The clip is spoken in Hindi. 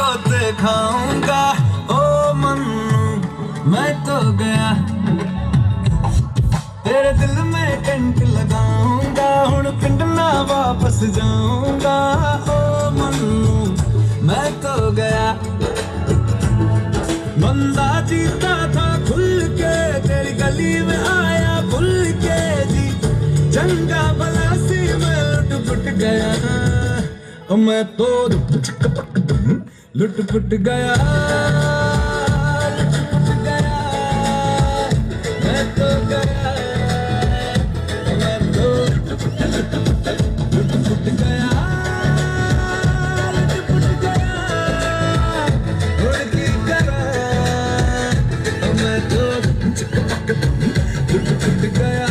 तोते खाऊंगा ओ मन्नू मैं तो गया तेरे दिल में टेंट लगाऊंगा हुण पिंड ना वापस जाऊंगा ओ मन्नू मैं तो गया बंदा जीता था खुल के तेरी गली में आया भूल के जी चंगा भला सी मैं लुट पुट गया मैं तो लुट पुट गया मैं तो गया मैं तो लुट पुट गया उड़ की तरह मैं तो लुट पुट गया